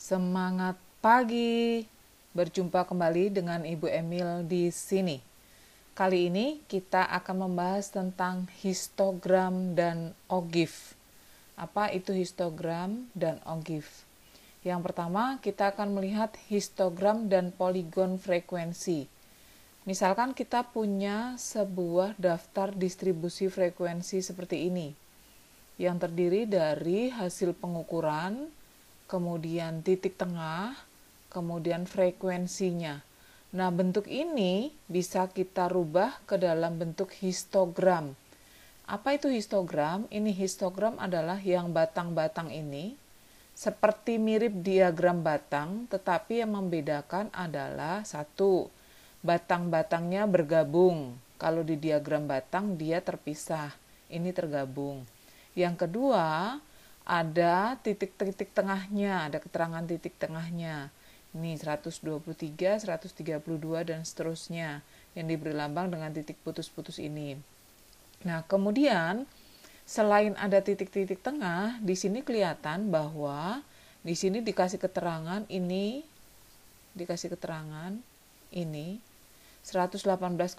Semangat pagi. Berjumpa kembali dengan Ibu Emil di sini. Kali ini kita akan membahas tentang histogram dan ogive. Apa itu histogram dan ogive? Yang pertama, kita akan melihat histogram dan poligon frekuensi. Misalkan kita punya sebuah daftar distribusi frekuensi seperti ini, yang terdiri dari hasil pengukuran, kemudian titik tengah, kemudian frekuensinya. Nah, bentuk ini bisa kita rubah ke dalam bentuk histogram. Apa itu histogram? Ini histogram adalah yang batang-batang ini seperti mirip diagram batang, tetapi yang membedakan adalah satu, batang-batangnya bergabung. Kalau di diagram batang dia terpisah, ini tergabung. Yang kedua, ada titik-titik tengahnya, ada keterangan titik tengahnya. Ini 123, 132 dan seterusnya yang diberi lambang dengan titik putus-putus ini. Nah, kemudian selain ada titik-titik tengah, di sini kelihatan bahwa di sini dikasih keterangan ini 118,5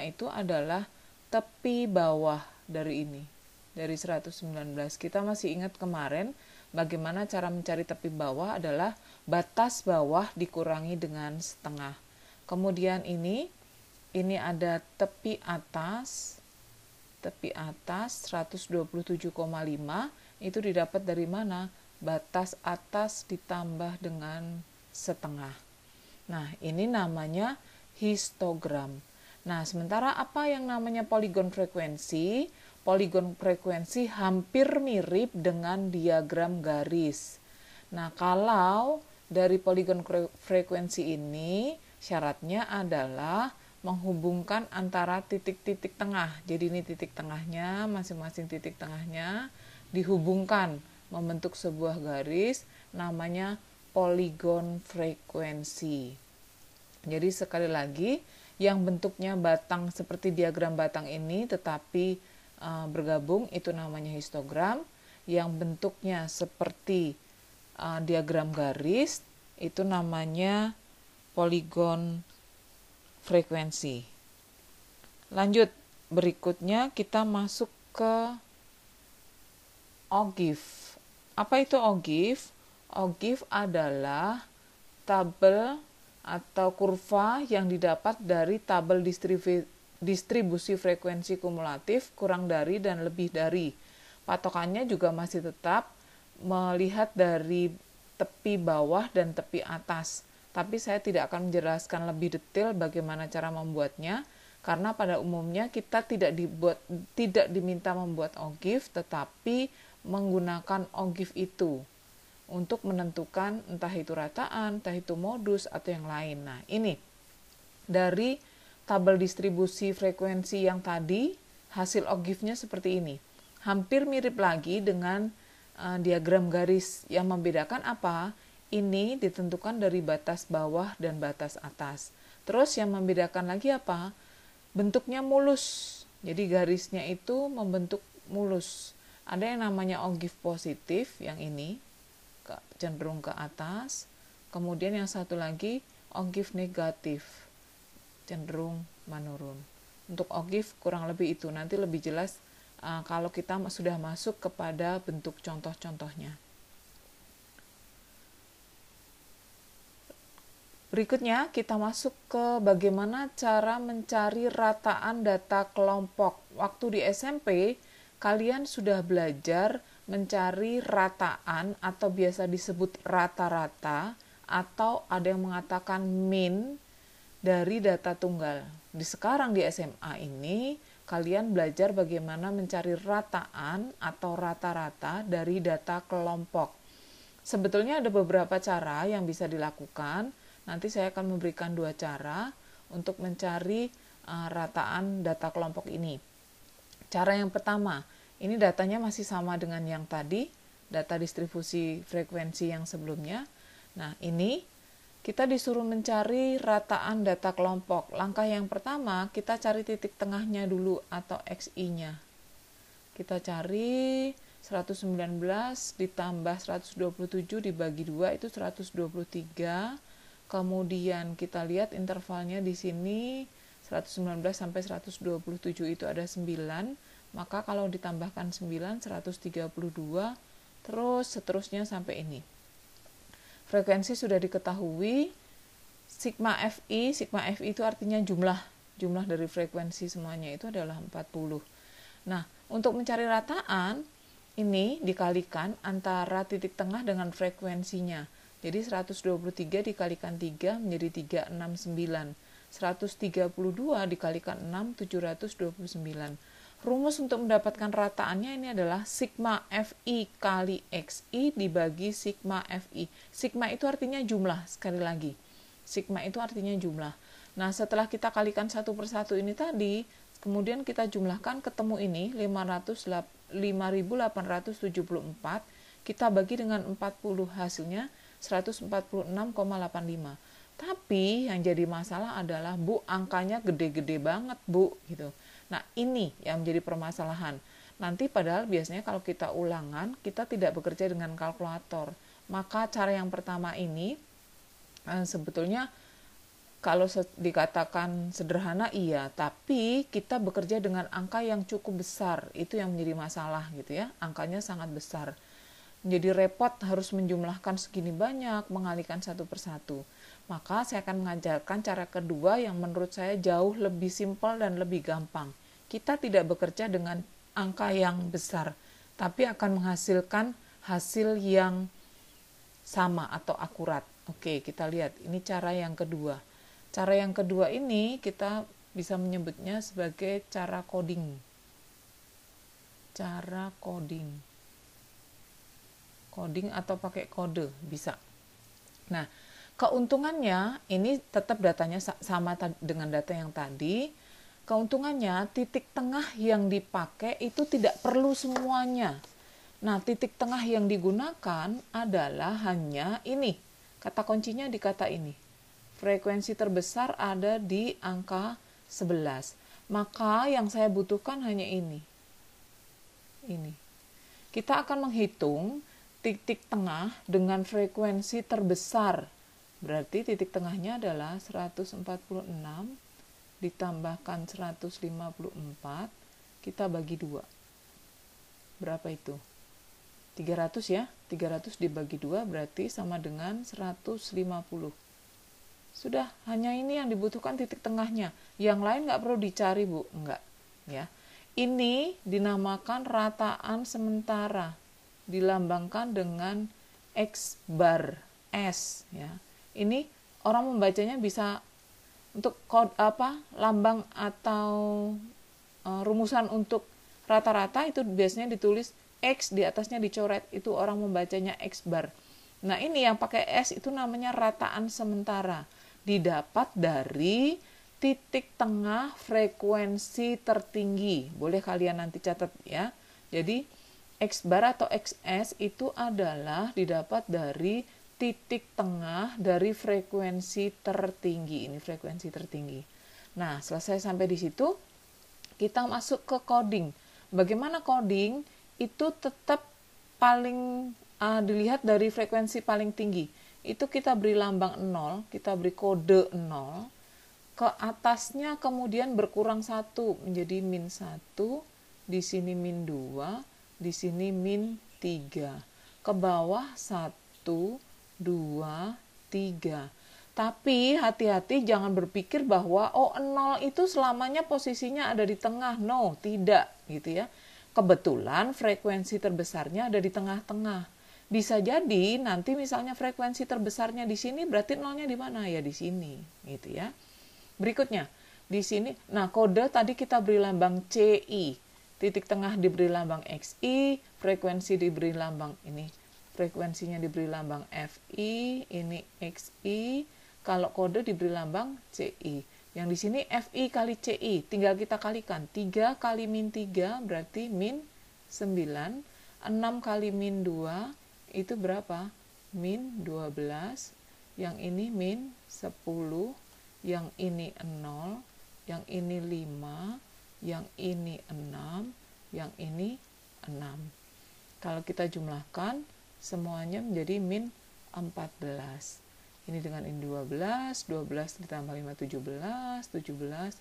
itu adalah tepi bawah dari ini. Dari 119. Kita masih ingat kemarin bagaimana cara mencari tepi bawah adalah batas bawah dikurangi dengan setengah. Kemudian ini ada tepi atas 127,5 itu didapat dari mana? Batas atas ditambah dengan setengah. Nah, ini namanya histogram. Nah, sementara apa yang namanya poligon frekuensi? Poligon frekuensi hampir mirip dengan diagram garis. Nah, kalau dari poligon frekuensi ini syaratnya adalah menghubungkan antara titik-titik tengah. Jadi ini titik tengahnya, masing-masing titik tengahnya dihubungkan membentuk sebuah garis namanya poligon frekuensi. Jadi sekali lagi, yang bentuknya batang seperti diagram batang ini tetapi bergabung itu namanya histogram. Yang bentuknya seperti diagram garis itu namanya poligon frekuensi. Lanjut, berikutnya kita masuk ke ogive. Apa itu ogive? Ogive adalah tabel atau kurva yang didapat dari tabel distribusi frekuensi kumulatif kurang dari dan lebih dari. Patokannya juga masih tetap melihat dari tepi bawah dan tepi atas. Tapi saya tidak akan menjelaskan lebih detail bagaimana cara membuatnya, karena pada umumnya kita tidak diminta membuat ogive, tetapi menggunakan ogive itu untuk menentukan entah itu rataan, entah itu modus, atau yang lain. Nah, ini dari tabel distribusi frekuensi yang tadi, hasil ogive-nya seperti ini. Hampir mirip lagi dengan diagram garis. Yang membedakan apa? Ini ditentukan dari batas bawah dan batas atas. Terus yang membedakan lagi apa? Bentuknya mulus. Jadi garisnya itu membentuk mulus. Ada yang namanya ogive positif, yang ini cenderung ke atas. Kemudian yang satu lagi ogive negatif, cenderung menurun. Untuk ogive kurang lebih itu. Nanti lebih jelas kalau kita sudah masuk kepada bentuk contoh-contohnya. Berikutnya kita masuk ke bagaimana cara mencari rataan data kelompok. Waktu di SMP, kalian sudah belajar mencari rataan atau biasa disebut rata-rata, atau ada yang mengatakan min dari data tunggal. Di sekarang di SMA ini, kalian belajar bagaimana mencari rataan atau rata-rata dari data kelompok. Sebetulnya ada beberapa cara yang bisa dilakukan. Nanti saya akan memberikan 2 cara untuk mencari rataan data kelompok ini. Cara yang pertama, ini datanya masih sama dengan yang tadi, data distribusi frekuensi yang sebelumnya. Nah, ini kita disuruh mencari rataan data kelompok. Langkah yang pertama, kita cari titik tengahnya dulu atau XI-nya. Kita cari 119 ditambah 127 dibagi 2 itu 123. Kemudian kita lihat intervalnya di sini 119 sampai 127 itu ada 9. Maka kalau ditambahkan 9, 132, terus seterusnya sampai ini. Frekuensi sudah diketahui, sigma Fi itu artinya jumlah dari frekuensi semuanya itu adalah 40. Nah, untuk mencari rataan, ini dikalikan antara titik tengah dengan frekuensinya. Jadi 123 dikalikan 3 menjadi 369. 132 dikalikan 6, 729. Rumus untuk mendapatkan rataannya ini adalah sigma Fi kali Xi dibagi sigma Fi. Sigma itu artinya jumlah, sekali lagi. Sigma itu artinya jumlah. Nah, setelah kita kalikan satu persatu ini tadi, kemudian kita jumlahkan ketemu ini 5.874, kita bagi dengan 40, hasilnya 146,85. Tapi yang jadi masalah adalah, Bu, angkanya gede-gede banget, Bu, gitu. Nah, ini yang menjadi permasalahan. Nanti padahal biasanya kalau kita ulangan, kita tidak bekerja dengan kalkulator. Maka cara yang pertama ini sebetulnya kalau dikatakan sederhana iya, tapi kita bekerja dengan angka yang cukup besar, itu yang menjadi masalah gitu ya, angkanya sangat besar. Menjadi repot harus menjumlahkan segini banyak, mengalihkan satu persatu. Maka saya akan mengajarkan cara kedua yang menurut saya jauh lebih simpel dan lebih gampang. Kita tidak bekerja dengan angka yang besar, tapi akan menghasilkan hasil yang sama atau akurat. Oke, kita lihat, ini cara yang kedua. Cara yang kedua ini kita bisa menyebutnya sebagai cara coding. Cara coding. Coding atau pakai kode, bisa. Nah, keuntungannya ini tetap datanya sama dengan data yang tadi. Keuntungannya titik tengah yang dipakai itu tidak perlu semuanya. Nah, titik tengah yang digunakan adalah hanya ini. Kata kuncinya di kata ini. Frekuensi terbesar ada di angka 11. Maka yang saya butuhkan hanya ini. Ini. Kita akan menghitung titik tengah dengan frekuensi terbesar. Berarti titik tengahnya adalah 146 ditambahkan 154, kita bagi 2. Berapa itu? 300 ya. 300 dibagi 2 berarti sama dengan 150. Sudah, hanya ini yang dibutuhkan titik tengahnya. Yang lain nggak perlu dicari, Bu. Enggak. Ya. Ini dinamakan rataan sementara. Dilambangkan dengan X bar S. Ya. Ini orang membacanya bisa untuk lambang atau rumusan untuk rata-rata itu biasanya ditulis X, di atasnya dicoret, itu orang membacanya X bar. Nah, ini yang pakai S itu namanya rataan sementara. Didapat dari titik tengah frekuensi tertinggi. Boleh kalian nanti catat ya. Jadi X bar atau XS itu adalah didapat dari titik tengah dari frekuensi tertinggi. Ini frekuensi tertinggi. Nah, selesai sampai di situ, kita masuk ke coding. Bagaimana coding? Itu tetap paling dilihat dari frekuensi paling tinggi. Itu kita beri lambang 0, kita beri kode 0. Ke atasnya kemudian berkurang 1 menjadi min 1, di sini min 2, di sini min 3. Ke bawah 1, 2, 3. Tapi hati-hati jangan berpikir bahwa 0 itu selamanya posisinya ada di tengah. No, tidak gitu ya. Kebetulan frekuensi terbesarnya ada di tengah-tengah. Bisa jadi nanti misalnya frekuensi terbesarnya di sini, berarti nolnya di mana? Ya di sini, gitu ya. Berikutnya, di sini, nah kode tadi kita beri lambang CI, titik tengah diberi lambang XI, frekuensi diberi lambang ini, frekuensinya diberi lambang FI, ini XI, kalau kode diberi lambang CI. Yang di sini FI kali CI, tinggal kita kalikan. 3 kali min 3 berarti min 9. 6 kali min 2 itu berapa? Min 12. Yang ini min 10. Yang ini 0. Yang ini 5. Yang ini 6. Yang ini 6. Kalau kita jumlahkan, semuanya menjadi min 14. Ini dengan ini 12, 12 ditambah 5, 17, 17,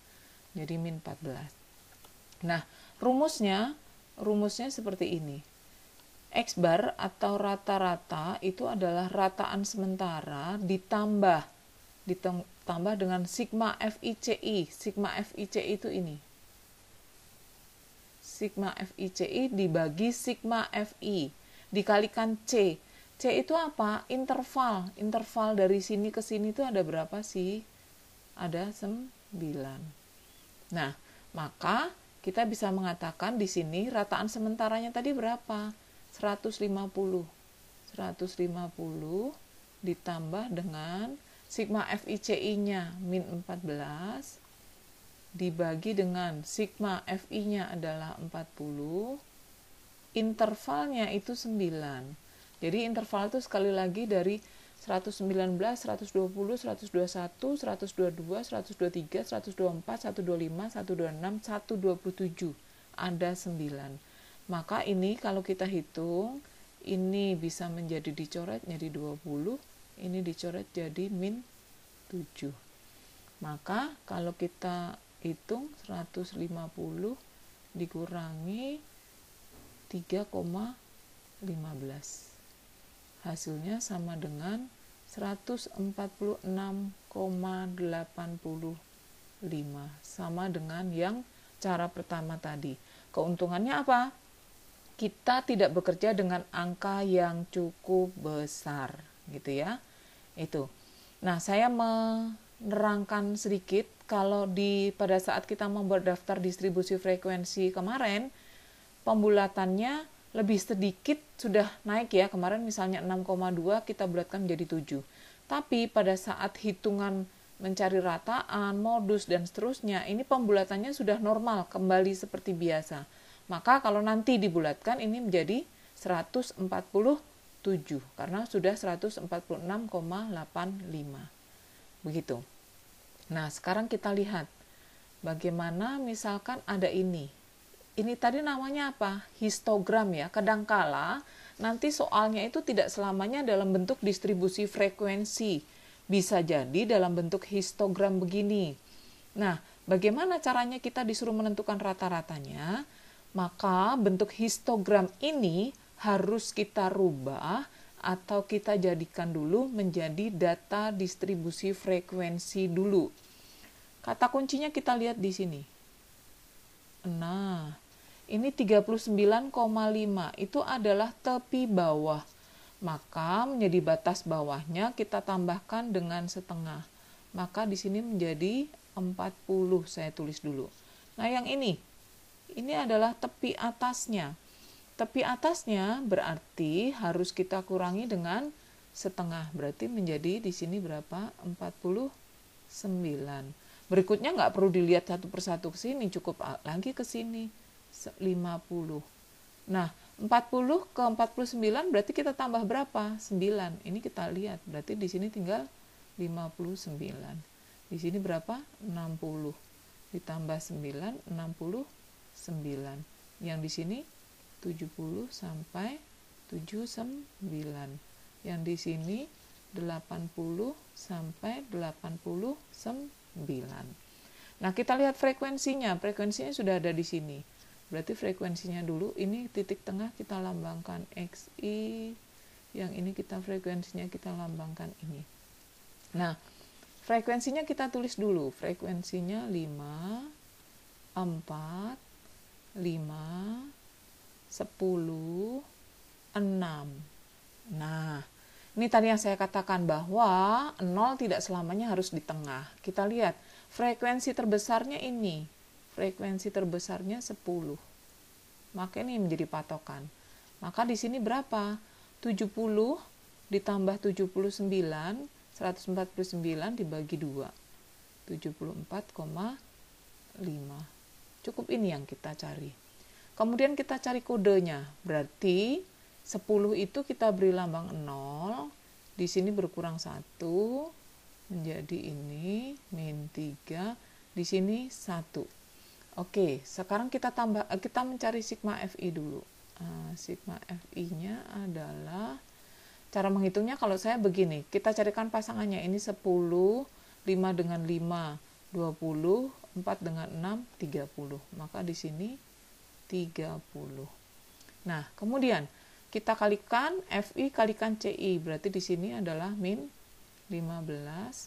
jadi min 14. Nah, rumusnya seperti ini. X bar atau rata-rata itu adalah rataan sementara ditambah dengan sigma FICI. Sigma FICI itu ini. Sigma FICI dibagi sigma FI dikalikan C. C itu apa? Interval. Interval dari sini ke sini itu ada berapa sih? Ada 9. Nah, maka kita bisa mengatakan di sini rataan sementaranya tadi berapa? 150. 150 ditambah dengan sigma FICI-nya min 14 dibagi dengan sigma FI-nya adalah 40, intervalnya itu 9. Jadi interval itu sekali lagi dari 119, 120, 121, 122, 123, 124, 125, 126, 127. Ada 9. Maka ini kalau kita hitung, ini bisa menjadi dicoret jadi 20, ini dicoret jadi min 7. Maka kalau kita hitung 150 dikurangi 3,15. Hasilnya sama dengan 146,85. Sama dengan yang cara pertama tadi. Keuntungannya apa? Kita tidak bekerja dengan angka yang cukup besar, gitu ya. Itu. Nah, saya menerangkan sedikit kalau pada saat kita membuat daftar distribusi frekuensi kemarin, pembulatannya lebih sedikit sudah naik ya. Kemarin misalnya 6,2 kita bulatkan menjadi 7. Tapi pada saat hitungan mencari rataan, modus, dan seterusnya, ini pembulatannya sudah normal, kembali seperti biasa. Maka kalau nanti dibulatkan ini menjadi 147 karena sudah 146,85. Begitu. Nah, sekarang kita lihat bagaimana misalkan ada ini. Ini tadi namanya apa? Histogram ya. Kadangkala nanti soalnya itu tidak selamanya dalam bentuk distribusi frekuensi. Bisa jadi dalam bentuk histogram begini. Nah, bagaimana caranya kita disuruh menentukan rata-ratanya? Maka bentuk histogram ini harus kita rubah atau kita jadikan dulu menjadi data distribusi frekuensi dulu. Kata kuncinya kita lihat di sini. Nah, ini 39,5 itu adalah tepi bawah. Maka menjadi batas bawahnya kita tambahkan dengan setengah. Maka di sini menjadi 40, saya tulis dulu. Nah, yang ini adalah tepi atasnya. Tepi atasnya berarti harus kita kurangi dengan setengah. Berarti menjadi di sini berapa? 49. Berikutnya nggak perlu dilihat satu persatu ke sini, cukup lagi ke sini. 50. Nah, 40 ke 49 berarti kita tambah berapa? 9. Ini kita lihat. Berarti di sini tinggal 59. Di sini berapa? 60. Ditambah 9, 69. Yang di sini 70 sampai 79. Yang di sini 80 sampai 89. Nah, kita lihat frekuensinya. Frekuensinya sudah ada di sini. Berarti frekuensinya dulu, ini titik tengah kita lambangkan XI, yang ini kita frekuensinya kita lambangkan ini. Nah, frekuensinya kita tulis dulu. Frekuensinya 5, 4, 5, 10, 6. Nah, ini tadi yang saya katakan bahwa 0 tidak selamanya harus di tengah. Kita lihat, frekuensi terbesarnya ini. Frekuensi terbesarnya 10. Maka ini menjadi patokan. Maka di sini berapa? 70 ditambah 79, 149 dibagi 2. 74,5. Cukup ini yang kita cari. Kemudian kita cari kodenya. Berarti 10 itu kita beri lambang 0. Di sini berkurang 1. Menjadi ini min 3. Di sini 1. Oke, sekarang kita mencari sigma FI dulu. Sigma FI-nya adalah, cara menghitungnya kalau saya begini, kita carikan pasangannya, ini 10, 5 dengan 5, 20, 4 dengan 6, 30. Maka di sini 30. Nah, kemudian kita kalikan FI kalikan CI, berarti di sini adalah min 15,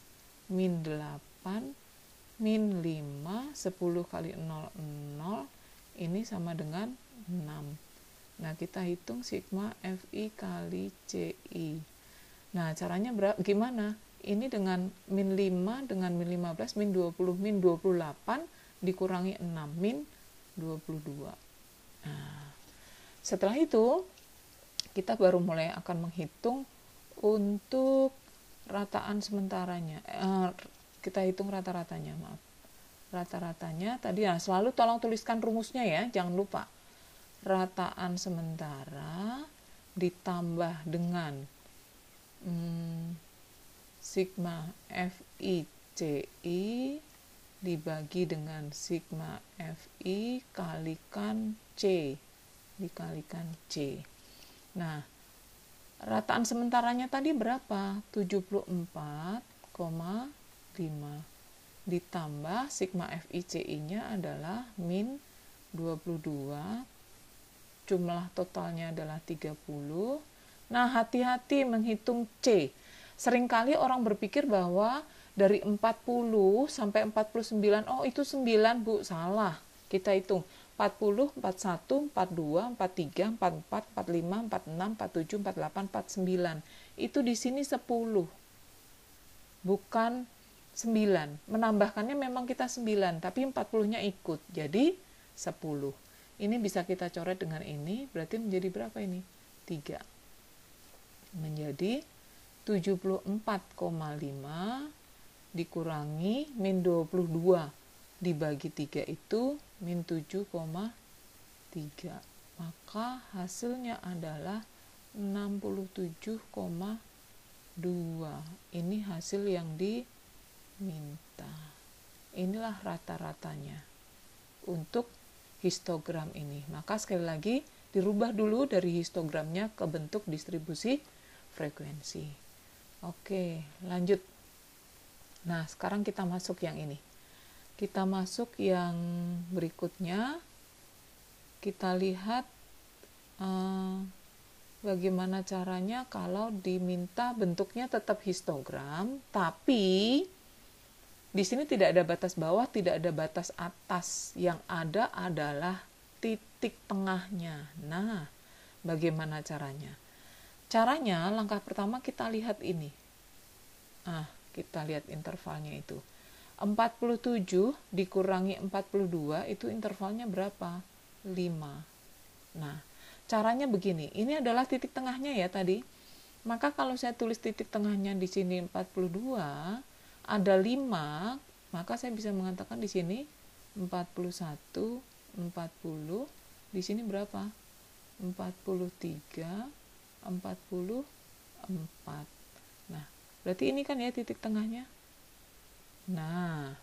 min 8, min 5, 10 kali 0, 0, ini sama dengan 6. Nah, kita hitung sigma FI kali CI. Nah, caranya gimana? Ini dengan min 5 dengan min 15, min 20, min 28 dikurangi 6, min 22. Nah, setelah itu, kita baru mulai akan menghitung untuk rataan sementaranya. Kita hitung rata-ratanya, maaf. Rata-ratanya tadi, ya, selalu tolong tuliskan rumusnya ya, jangan lupa. Rataan sementara ditambah dengan sigma FI CI dibagi dengan sigma FI kalikan C dikalikan C. Nah, rataan sementaranya tadi berapa? 74,5 ditambah sigma FI CI-nya adalah min 22, jumlah totalnya adalah 30. Nah, hati-hati menghitung C. Seringkali orang berpikir bahwa dari 40 sampai 49, oh itu 9 Bu, salah. Kita hitung 40, 41, 42, 43, 44, 45, 46, 47, 48, 49. Itu di sini 10. Bukan 9. Menambahkannya memang kita 9, tapi 40-nya ikut. Jadi 10. Ini bisa kita coret dengan ini, berarti menjadi berapa ini? 3. Menjadi 74,5 dikurangi min 22 dibagi 3 itu min 7,3. Maka hasilnya adalah 67,2. Ini hasil yang diminta. Inilah rata-ratanya untuk histogram ini. Maka sekali lagi dirubah dulu dari histogramnya ke bentuk distribusi frekuensi. Oke, lanjut. Nah, sekarang kita masuk yang ini. Kita masuk yang berikutnya. Kita lihat bagaimana caranya kalau diminta bentuknya tetap histogram, tapi di sini tidak ada batas bawah, tidak ada batas atas. Yang ada adalah titik tengahnya. Nah, bagaimana caranya? Caranya, langkah pertama kita lihat ini. Kita lihat intervalnya itu. 47 dikurangi 42 itu intervalnya berapa? 5. Nah, caranya begini. Ini adalah titik tengahnya ya tadi. Maka kalau saya tulis titik tengahnya di sini 42, ada 5, maka saya bisa mengatakan di sini 41, 40, di sini berapa? 43, 44. Nah, berarti ini kan ya titik tengahnya. Nah,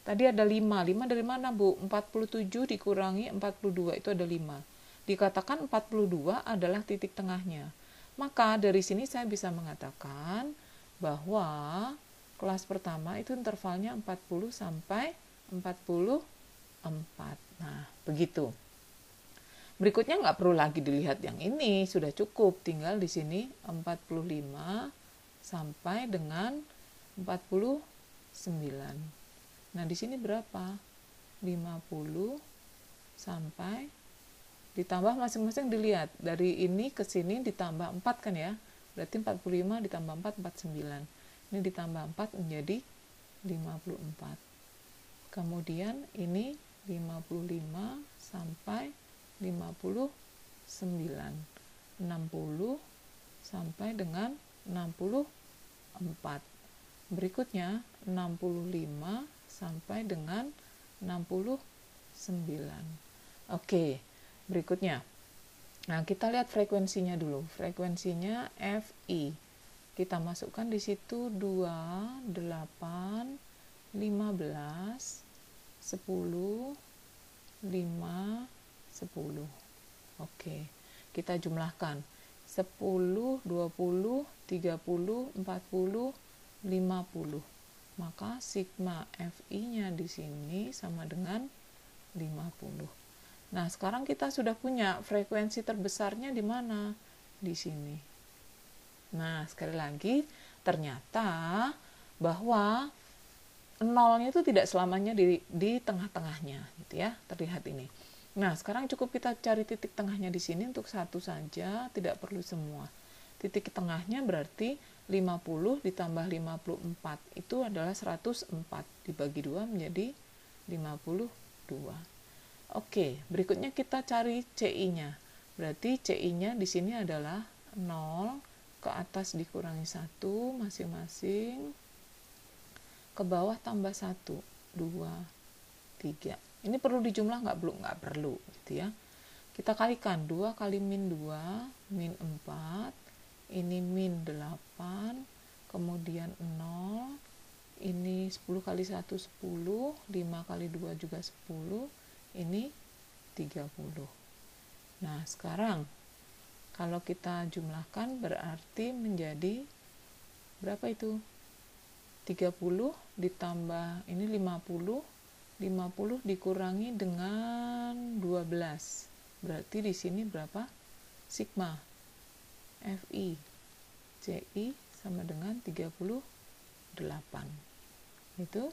tadi ada 5. 5 dari mana, Bu? 47 dikurangi 42, itu ada 5. Dikatakan 42 adalah titik tengahnya. Maka dari sini saya bisa mengatakan bahwa kelas pertama itu intervalnya 40 sampai 44. Nah, begitu. Berikutnya nggak perlu lagi dilihat yang ini, sudah cukup. Tinggal di sini 45 sampai dengan 49. Nah, di sini berapa? 50 sampai, ditambah masing-masing dilihat. Dari ini ke sini ditambah 4 kan ya? Berarti 45 ditambah 4, 49. Ini ditambah 4 menjadi 54. Kemudian ini 55 sampai 59. 60 sampai dengan 64. Berikutnya 65 sampai dengan 69. Oke, berikutnya. Nah, kita lihat frekuensinya dulu. Frekuensinya FI. Kita masukkan di situ 2, 8, 15, 10, 5, 10. Oke. kita jumlahkan. 10, 20, 30, 40, 50. Maka sigma Fi-nya di sini sama dengan 50. Nah, sekarang kita sudah punya frekuensi terbesarnya di mana? Di sini. Nah, sekali lagi, ternyata bahwa nolnya itu tidak selamanya di tengah-tengahnya, gitu ya. Terlihat ini. Nah, sekarang cukup kita cari titik tengahnya di sini untuk satu saja, tidak perlu semua. Titik tengahnya berarti 50 ditambah 54 itu adalah 104, dibagi 2 menjadi 52. Oke, berikutnya kita cari CI-nya. Berarti CI-nya di sini adalah 0, ke atas dikurangi 1 masing-masing, ke bawah tambah 1, 2, 3. Ini perlu dijumlah nggak perlu, gitu ya. Kita kalikan 2 kali min 2, min 4, ini min 8, kemudian 0, ini 10 kali 1, 10, 5 kali 2 juga 10, ini 30. Nah, sekarang kalau kita jumlahkan berarti menjadi berapa itu? 30 ditambah ini 50, 50 dikurangi dengan 12. Berarti di sini berapa? Sigma Fi Ci sama dengan 38. Itu.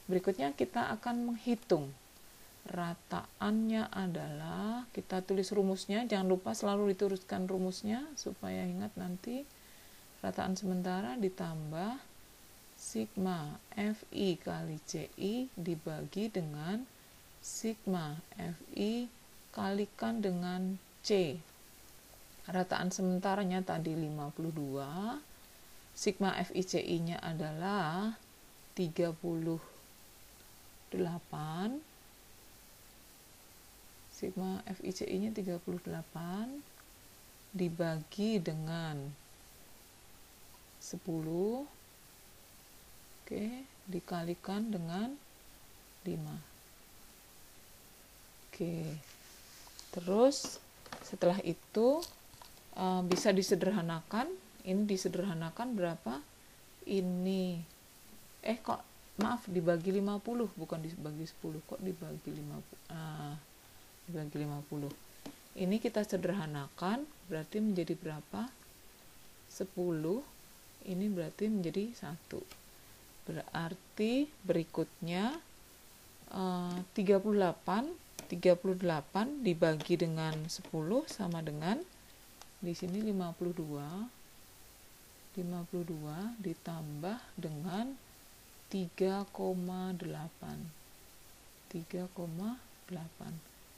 Berikutnya kita akan menghitung. Rataannya adalah, kita tulis rumusnya, jangan lupa selalu dituliskan rumusnya supaya ingat nanti. Rataan sementara ditambah sigma Fi kali Ci dibagi dengan sigma Fi kalikan dengan C. Rataan sementaranya tadi 52, sigma FICI-nya adalah 38, sigma FICI-nya 38 dibagi dengan 10, oke, dikalikan dengan 5. Oke, terus setelah itu bisa disederhanakan. Ini disederhanakan berapa? Ini kok maaf dibagi 50, bukan dibagi 10, kok dibagi 50. Dibagi 50. Ini kita sederhanakan berarti menjadi berapa? 10. Ini berarti menjadi 1. Berarti berikutnya 38 dibagi dengan 10 sama dengan di sini 52 ditambah dengan 3,8.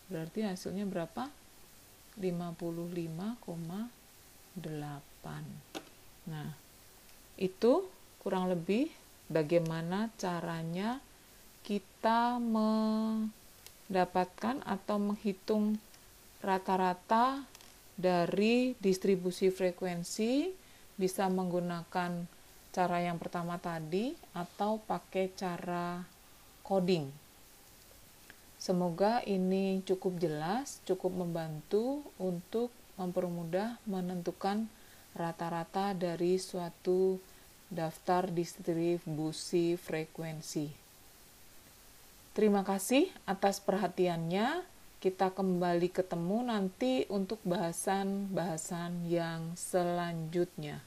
Berarti hasilnya berapa? 55,8. Nah, itu kurang lebih bagaimana caranya kita mendapatkan atau menghitung rata-rata dari distribusi frekuensi, bisa menggunakan cara yang pertama tadi atau pakai cara coding. Semoga ini cukup jelas, cukup membantu untuk mempermudah menentukan rata-rata dari suatu daftar distribusi frekuensi. Terima kasih atas perhatiannya. Kita kembali ketemu nanti untuk bahasan-bahasan yang selanjutnya.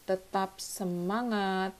Tetap semangat!